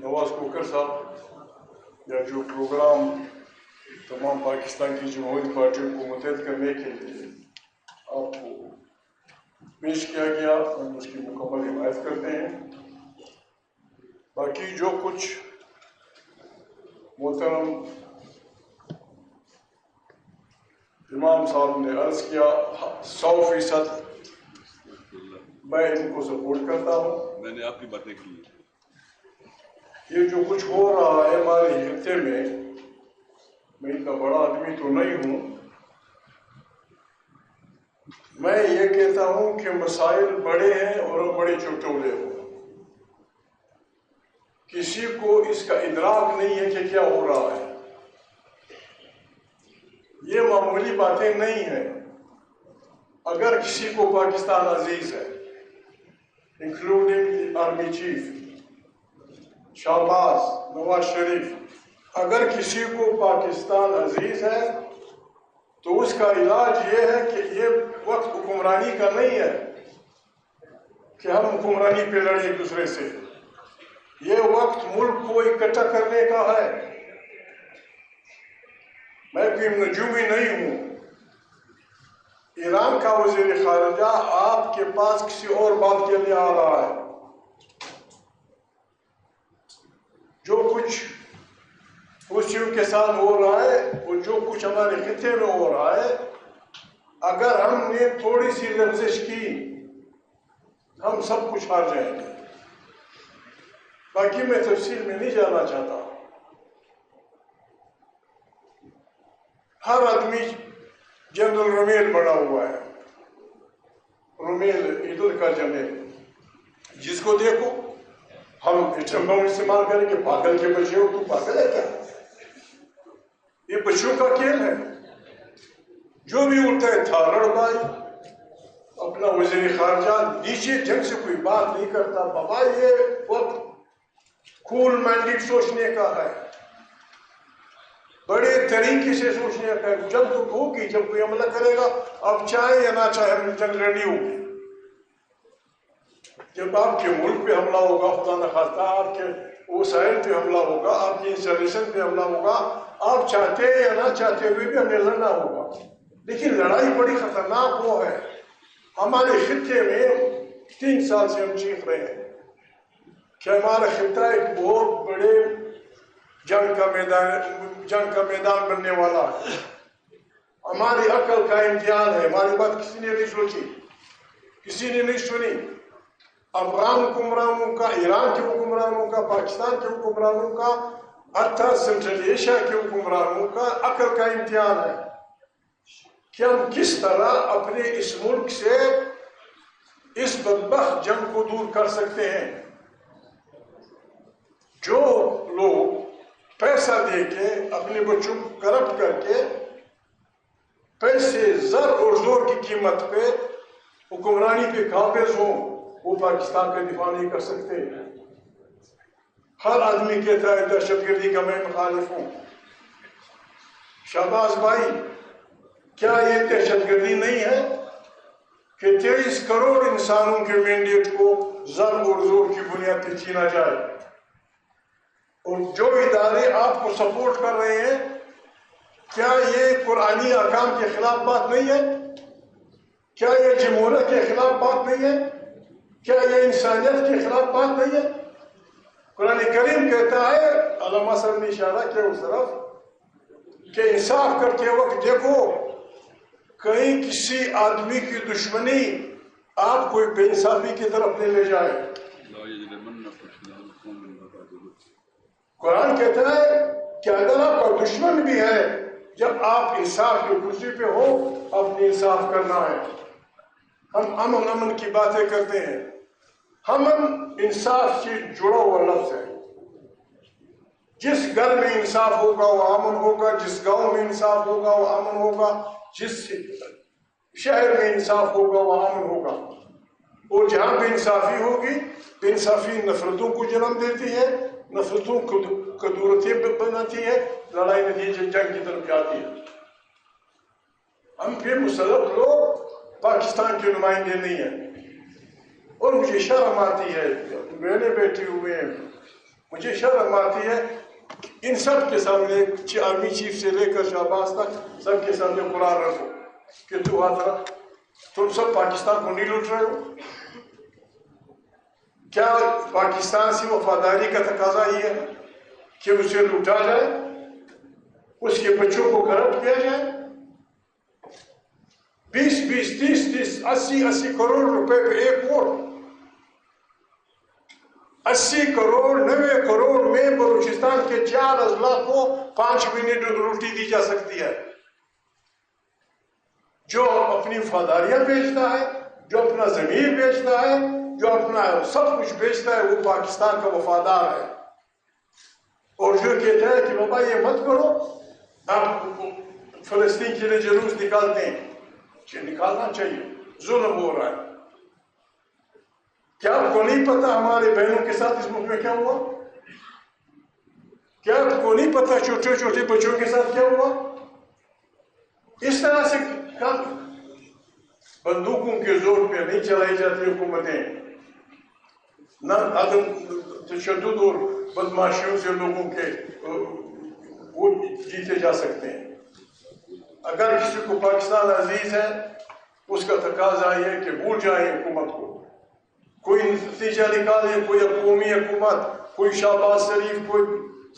نواز cooker صاحب یا جو پروگرام تمام پاکستان کی جمہوری پارٹیوں کو متحد کرنے کے لیے آپ کو پیش کیا گیا، ہم اس کی مکمل حمایت کرتے ہیں۔ باقی جو کچھ محترم امام صاحب نے عرض کیا 100% میں ان کو سپورٹ کرتا ہوں۔ میں نے آپ کی باتیں کی۔ یہ جو کچھ ہو رہا ہے ہمارے خطے میں اتنا بڑا آدمی تو نہیں ہوں، میں یہ کہتا ہوں کہ مسائل بڑے ہیں اور بڑے چٹولے ہوں، کسی کو اس کا ادراک نہیں ہے کہ کیا ہو رہا ہے۔ یہ معمولی باتیں نہیں ہیں۔ اگر کسی کو پاکستان عزیز ہے، including army chief Shahbaz Nawaz Sharif, اگر کسی کو پاکستان عزیز ہے تو اس کا علاج یہ ہے کہ یہ وقت حکمرانی کا نہیں ہے کہ ہم حکمرانی پہ لڑیں ایک دوسرے سے، یہ وقت ملک کو اکٹھا کرنے کا ہے۔ میں کوئی نجومی نہیں ہوں۔ ایران کا وزیر خارجہ آپ کے پاس کسی اور بات کے لیے آ رہا ہے۔ جو کچھ حوثیوں کے ساتھ ہو رہا ہے اور جو کچھ ہمارے خطے میں ہو رہا ہے، اگر ہم نے تھوڑی سی لفزش کی ہم سب کچھ ہار جائیں گے۔ باقی میں تفصیل میں نہیں جانا چاہتا۔ ہر آدمی جنرل رومیل بنا ہوا ہے، رومیل عیدل کا جنرل، جس کو دیکھو ہم استعمال کریں کہ پاگل کے بچے ہو، تو پاگل ہے کیا؟ یہ بچوں کا کھیل ہے۔ جو بھی اٹھتا ہے تھارڑ بھائی اپنا وزیر خارجہ نیچے جنگ سے کوئی بات نہیں کرتا۔ بابا یہ وقت کول مائنڈڈ سوچنے کا ہے، بڑے طریقے سے سوچنے کا ہے۔ جب تو ہوگی، جب کوئی حملہ کرے گا، آپ چاہیں یا نہ چاہیں ہم جنگ لڑنی ہوگی۔ جب آپ کے ملک پہ حملہ ہوگا، خدا نخواستہ آپ کے وسائل پہ حملہ ہوگا، آپ کی انسٹالیشن پہ حملہ ہوگا، آپ چاہتے یا نہ چاہتے ہوئے بھی ہمیں لڑنا ہوگا۔ لیکن لڑائی بڑی خطرناک وہ ہے۔ ہمارے خطے میں 3 سال سے ہم چیخ رہے ہیں کہ ہمارا خطہ ایک بہت بڑے جنگ کا میدان بننے والا ہے۔ ہماری عقل کا امتحان ہے۔ ہماری بات کسی نے نہیں سوچی، کسی نے نہیں سنی۔ افغان حکمرانوں کا، ایران کے حکمرانوں کا، پاکستان کے حکمرانوں کا، حتیٰ سینٹرل ایشیا کے حکمرانوں کا عقل کا امتحان ہے کہ ہم کس طرح اپنے اس ملک سے اس بدبخت جنگ کو دور کر سکتے ہیں۔ جو لوگ پیسہ دے کے اپنے بچوں کو کرپٹ کر کے پیسے، زر اور زور کی قیمت پہ حکمرانی پہ قابض ہوں، وہ پاکستان کا دفاع نہیں کر سکتے۔ ہر آدمی کہتا ہے دہشت گردی کا میں مخالف ہوں۔ شہباز بھائی، کیا یہ دہشت گردی نہیں ہے کہ 23 کروڑ انسانوں کے مینڈیٹ کو زر اور زور کی بنیاد پہ چھینا جائے؟ اور جو ادارے آپ کو سپورٹ کر رہے ہیں، کیا یہ قرآنی احکام کے خلاف بات نہیں ہے؟ کیا یہ جمہوریت کے خلاف بات نہیں ہے؟ کیا یہ انسانیت کے خلاف بات نہیں ہے؟ قرآن کریم کہتا ہے، علامہ صاحب نے اشارہ کیا اس طرف کہ انصاف کرتے وقت دیکھو کہیں کسی آدمی کی دشمنی آپ کوئی بے انصافی کی طرف نہیں لے جائے۔ قرآن کہتا ہے کہ اگر آپ کا دشمن بھی ہے، جب آپ انصاف کی کرسی پہ ہو، اپنی انصاف کرنا ہے۔ ہم امن کی باتیں کرتے ہیں۔ امن انصاف سے جڑا ہوا لفظ ہے۔ جس گھر میں انصاف ہوگا وہ امن ہوگا، جس گاؤں میں انصاف ہوگا وہ امن ہوگا، جس شہر میں انصاف ہوگا وہ امن ہوگا۔ اور جہاں بے انصافی ہوگی، بے انصافی نفرتوں کو جنم دیتی ہے، نفرتوں کو کدورتیں بناتی ہے، لڑائی نتیجے جنگ کی طرف جاتی ہے۔ ہم پھر مسلط لوگ پاکستان کے نمائندے نہیں ہیں، اور مجھے شرم آتی ہے، میں نے بیٹھے ہوئے ہیں مجھے شرم آتی ہے ان سب کے سامنے آرمی چیف سے لے کر شہباز تک سب کے سامنے قرآن رکھو کہ تو ہاتھ رکھ، تم سب پاکستان کو نہیں لوٹ رہے ہو؟ کیا پاکستان سے وفاداری کا تقاضا یہ ہے کہ اسے لوٹا جائے، اس کے بچوں کو کرپٹ کیا جائے؟ 20 30 80 کروڑ روپے پہ ایک ووٹ، 80 کروڑ 90 کروڑ میں بلوچستان کے 4 اضلاع کو 5 منٹ روٹی دی جا سکتی ہے۔ جو اپنی وفاداریاں بیچتا ہے، جو اپنا ضمیر بیچتا ہے، جو اپنا سب کچھ بیچتا ہے، وہ پاکستان کا وفادار ہے۔ اور جو کہتا ہے کہ بابا یہ مت کرو، آپ فلسطین کے لیے جلوس نکالتے ہیں، نکالنا چاہیے، ظلم ہو رہا ہے۔ کیا آپ کو نہیں پتا ہمارے بہنوں کے ساتھ اس ملک میں کیا ہوا؟ کیا آپ کو نہیں پتا چھوٹے چھوٹے بچوں کے ساتھ کیا ہوا؟ اس طرح سے بندوقوں کے زور پہ نہیں چلائی جاتی حکومتیں، نہ عدم تشدد اور بدماشیوں سے لوگوں کے وہ جیتے جا سکتے ہیں۔ اگر کسی کو پاکستان عزیز ہے، اس کا تقاضا یہ ہے کہ بھول جائیں حکومت کو، کوئی نتیجہ نکالے، کوئی قومی حکومت، کوئی شہباز شریف، کوئی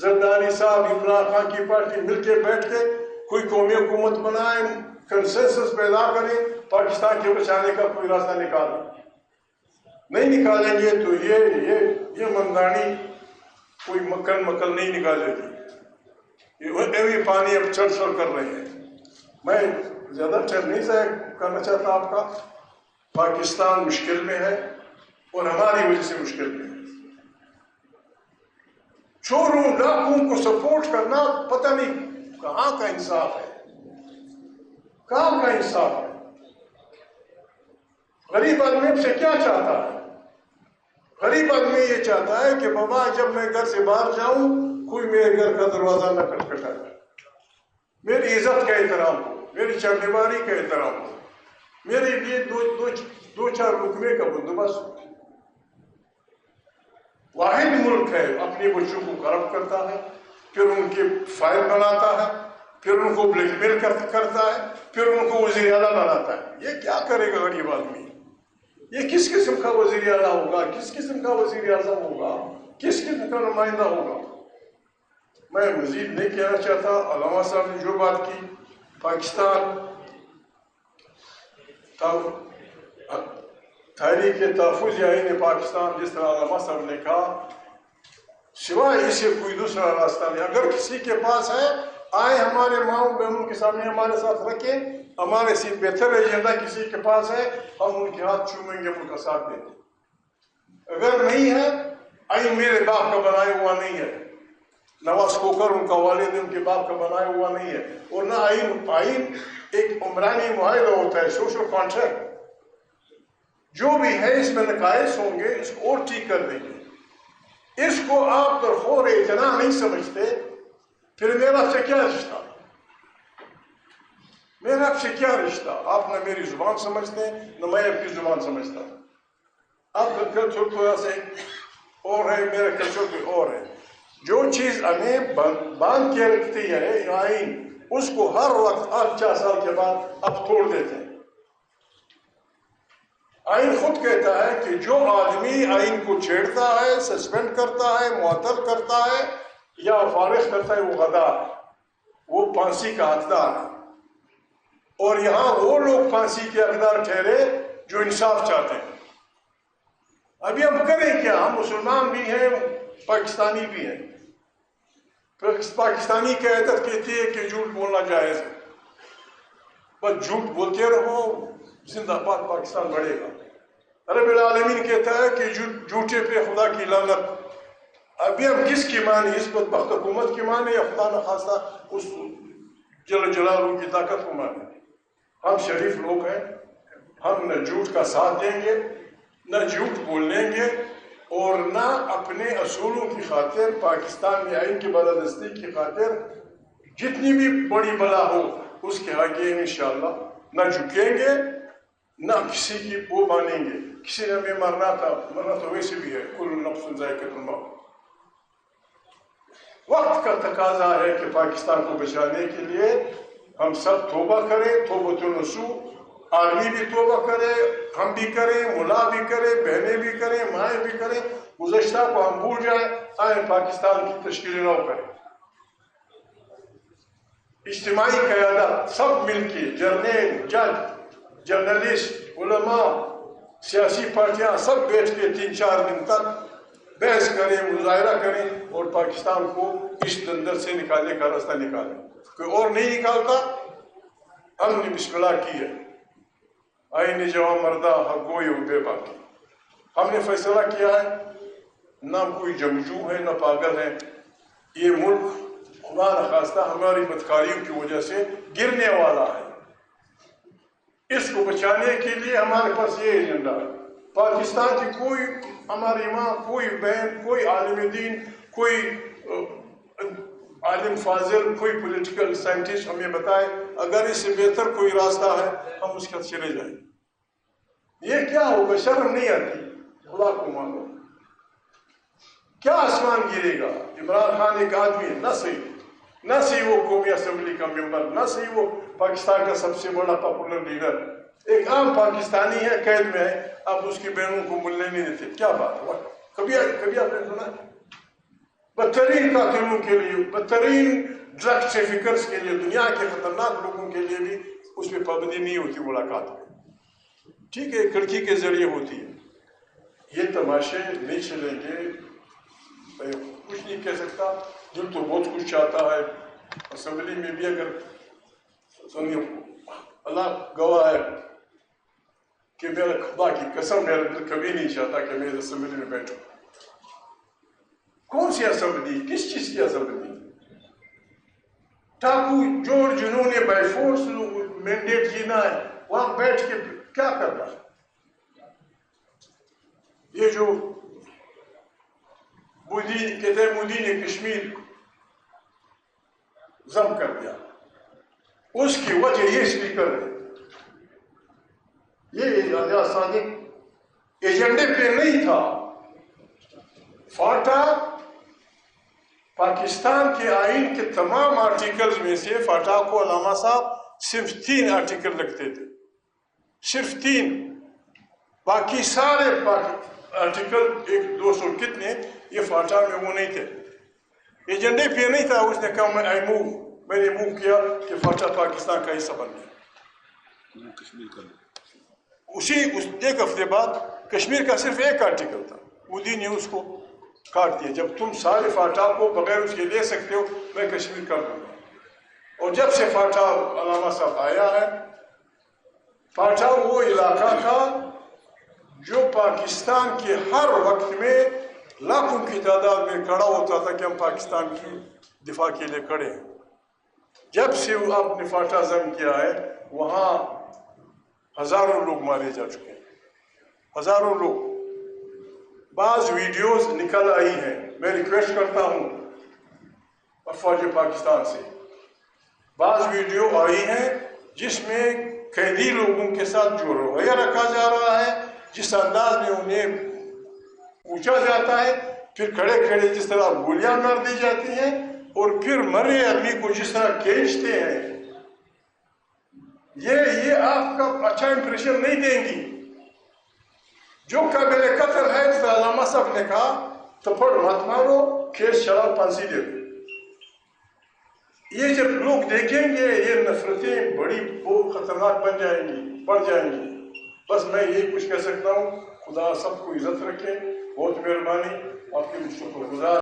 زرداری صاحب، عمران خان کی پارٹی مل کے بیٹھ کے کوئی قومی حکومت بنائے، کنسنسس پیدا کرے، پاکستان کے بچانے کا کوئی راستہ نکالے۔ نہیں نکالیں گے تو یہ مندانی کوئی مکل نہیں نکالے گی۔ یہ پانی اب چڑھ کر رہے ہیں۔ میں زیادہ ٹائم نہیں ضائع کرنا چاہتا آپ کا۔ پاکستان مشکل میں ہے اور ہماری وجہ سے مشکل میں ہے۔ چوروں ڈاکوؤں کو سپورٹ کرنا پتہ نہیں کہاں کا انصاف ہے، کہاں کا انصاف ہے۔ غریب آدمی اب سے کیا چاہتا ہے؟ غریب آدمی یہ چاہتا ہے کہ بابا جب میں گھر سے باہر جاؤں کوئی میرے گھر کا دروازہ نہ کھٹکھٹائے، میری عزت کا احترام ہو، میری چاردیواری کا احترام ہو، میرے لیے دو چار رکنے کا بندوبست ہو۔ واحد ملک ہے اپنے بچوں کو کرپٹ کرتا ہے، پھر ان کے فائل بناتا ہے، پھر ان کو بلیک میل کرتا ہے، پھر ان کو وزیر اعلیٰ بناتا ہے۔ یہ کیا کرے گا غریب آدمی؟ یہ کس قسم کا وزیر اعلیٰ ہوگا، کس قسم کا وزیر اعظم ہوگا، کس قسم کا نمائندہ ہوگا؟ میں مزید نہیں کہنا چاہتا۔ علامہ صاحب نے جو بات کی، پاکستان تحریک تحفظ آئین پاکستان، جس طرح علامہ صاحب نے کہا، سوائے اسے کوئی دوسرا راستہ نہیں۔ اگر کسی کے پاس ہے، آئے ہمارے ماؤں بہنوں کے سامنے ہمارے ساتھ رکھیں، ہمارے سے بہتر ایجنڈا کسی کے پاس ہے، ہم ان کے ہاتھ چومیں گے، ان کا ساتھ دیں گے۔ اگر نہیں ہے، آئین میرے باپ کا بنایا ہوا نہیں ہے، نواز کوکر ان کا والد ان کے باپ کا بنایا ہوا نہیں ہے، اور نہ آئین ایک عمرانی معاہدہ ہوتا ہے، سوشل کانٹریکٹ۔ جو بھی ہے اس میں نقائص ہوں گے، اس کو اور ٹھیک کر دیں گے۔ اس کو آپ درخور اعتنا نہیں سمجھتے، پھر میرا آپ سے کیا رشتہ؟ میرا آپ سے کیا رشتہ؟ آپ نہ میری زبان سمجھتے ہیں، نہ میں آپ کی زبان سمجھتا ہوں۔ آپ کا کلچر تھوڑا سا اور ہے، میرا کلچر کوئی اور ہے۔ جو چیز ہمیں باندھ کے رکھتی ہے آئین، اس کو ہر وقت ہر 4 سال کے بعد اب توڑ دیتے ہیں۔ آئین خود کہتا ہے کہ جو آدمی آئین کو چھیڑتا ہے، سسپینڈ کرتا ہے، معطل کرتا ہے یا فارغ کرتا ہے، وہ غدار ہے، وہ پھانسی کا حقدار ہے۔ اور یہاں وہ لوگ پھانسی کے حقدار ٹھہرے جو انصاف چاہتے ہیں۔ ابھی ہم کریں کیا؟ ہم مسلمان بھی ہیں، پاکستانی بھی ہیں۔ پاکستانی کی عادت کہتی ہے کہ جھوٹ بولنا جائز ہے، بس جھوٹ بولتے رہو، زندہ باد پاکستان بڑھے گا۔ رب العالمین کہتا ہے کہ جھوٹے پہ خدا کی لعنت۔ ابھی ہم کس کی مانے؟ اس بدبخت حکومت کی مانے یا خدا نخواستہ اس جل جلالہ کی طاقت کو مانے؟ ہم شریف لوگ ہیں، ہم نہ جھوٹ کا ساتھ دیں گے، نہ جھوٹ بولیں گے، اور نہ اپنے اصولوں کی خاطر، پاکستان میں آئین کی بالادستی کی خاطر جتنی بھی بڑی بلا ہو اس کے آگے انشاءاللہ نہ جھکیں گے، نہ کسی کی وہ مانیں گے۔ کسی نے ہمیں مرنا تو ویسے بھی ہے، کل نفس ذائقۃ الموت۔ وقت کا تقاضا ہے کہ پاکستان کو بچانے کے لیے ہم سب توبہ کریں، توبۃ النصوح، آدمی بھی توبہ کرے، ہم بھی کریں، ملا بھی کرے، بہنیں بھی کریں، مائیں بھی کریں، گزشتہ کو ہم بھول جائیں، آئیں پاکستان کی تشکیل نو کریں۔ اجتماعی قیادت سب مل کے، جرنیل، جج، جرنلسٹ، علماء، سیاسی پارٹیاں سب بیٹھ کے 3-4 دن تک بحث کریں، مظاہرہ کریں اور پاکستان کو اس دندر سے نکالنے کا راستہ نکالیں۔ کوئی اور نہیں نکالتا، ہم نے بسم اللہ کی ہے۔ آئین جوان مردہ حق گوئی و بے باکی، ہم نے فیصلہ کیا ہے، نہ کوئی جنگجو ہے نہ پاگل ہے، یہ ملک خدا نخواستہ ہماری بدکاریوں کی وجہ سے گرنے والا ہے۔ اس کو بچانے کے لیے ہمارے پاس یہ ایجنڈا ہے۔ پاکستان کی کوئی ہماری ماں، کوئی بہن، کوئی عالم دین، کوئی عالم فاضل، کوئی پولیٹیکل سائنٹسٹ ہمیں بتائے اگر اس سے بہتر کوئی راستہ ہے ہم اس کے ساتھ چلے جائیں۔ یہ کیا ہوگا؟ شرم نہیں آتی؟ خدا کو مانو، کیا آسمان گرے گا؟ عمران خان ایک آدمی ہے، نہ صحیح وہ قومی اسمبلی کا ممبر، نہ صحیح وہ پاکستان کا سب سے بڑا پاپولر لیڈر، ایک عام پاکستانی ہے، قید میں ہے، آپ اس کی بہنوں کو ملنے نہیں دیتے، کیا بات ہوا؟ کبھی آپ نے سنا؟ بدترین قاتلوں کے لیے، بدترین ڈرگ ٹریفکرز کے لیے، دنیا کے خطرناک لوگوں کے لیے بھی اس میں پابندی نہیں ہوتی ملاقات میں، ٹھیک ہے، کھڑکی کے ذریعے ہوتی ہے۔ یہ تماشے نہیں چلیں گے، کچھ نہیں کہہ سکتا، دل تو بہت کچھ چاہتا ہے۔ اسمبلی میں بھی اگر اللہ گواہ ہے کہ میرا خدا کی قسم میرا دل کبھی نہیں چاہتا کہ میں اس اسمبلی میں بیٹھوں۔ کون سی اسمبلی؟ کس چیز کی اسمبلی؟ ٹاکو جوڑ جنہوں نے بائی فورس مینڈیٹ جینا ہے، وہاں بیٹھ کے کیا کرنا ہے؟ یہ جو کہتے ہیں مودی نے کشمیر ضم کر دیا، اس کی وجہ یہ اسپیکر ہے۔ یہ اعجاز صادق ایجنڈے پہ نہیں تھا۔ فاٹا پاکستان کے آئین کے تمام آرٹیکلز میں سے فاٹا کو علامہ صاحب صرف 3 آرٹیکل لگتے تھے، صرف 3، باقی سارے آرٹیکل 100-200 کتنے یہ فاٹا میں وہ نہیں تھے، ایجنڈے پہ نہیں تھا۔ اس نے کہا میں نے موو کیا کہ فاٹا پاکستان کا حصہ بن گیا۔ اسی ایک ہفتے بعد کشمیر کا صرف 1 آرٹیکل تھا، مودی نے اس کو کاٹ دیا۔ جب تم سارے فاٹا کو بغیر اس کے لے سکتے ہو، میں کشمیر کر دوں گا۔ اور جب سے فاٹا علامہ صاحب آیا ہے، فاٹا وہ علاقہ تھا جو پاکستان کے ہر وقت میں لاکھوں کی تعداد میں کھڑا ہوتا تھا کہ ہم پاکستان کی دفاع کے لیے کھڑے ہیں۔ جب سے آپ نے فاٹا ضم کیا ہے، وہاں ہزاروں لوگ مارے جا چکے ہیں، ہزاروں لوگ۔ بعض ویڈیوز نکل آئی ہیں، میں ریکویسٹ کرتا ہوں افواج پاکستان سے، بعض ویڈیو آئی ہیں جس میں قیدی لوگوں کے ساتھ جو رویہ رکھا جا رہا ہے، جس انداز میں انہیں پوچھا جاتا ہے، پھر کھڑے کھڑے جس طرح گولیاں مار دی جاتی ہیں، اور پھر مرے آدمی کو جس طرح کھینچتے ہیں، یہ آپ کا اچھا امپریشن نہیں دیں گی۔ جو قابل قتل ہے، جس طرح علامہ صاحب نے کہا، تھپڑ مت مارو، کیس چلا، پھانسی دے دو۔ یہ جب لوگ دیکھیں گے، یہ نفرتیں بڑی بہت خطرناک بن جائیں گی، بڑھ جائیں گی۔ بس میں یہی کچھ کہہ سکتا ہوں، خدا سب کو عزت رکھے، بہت مہربانی، آپ کے شکر گزار۔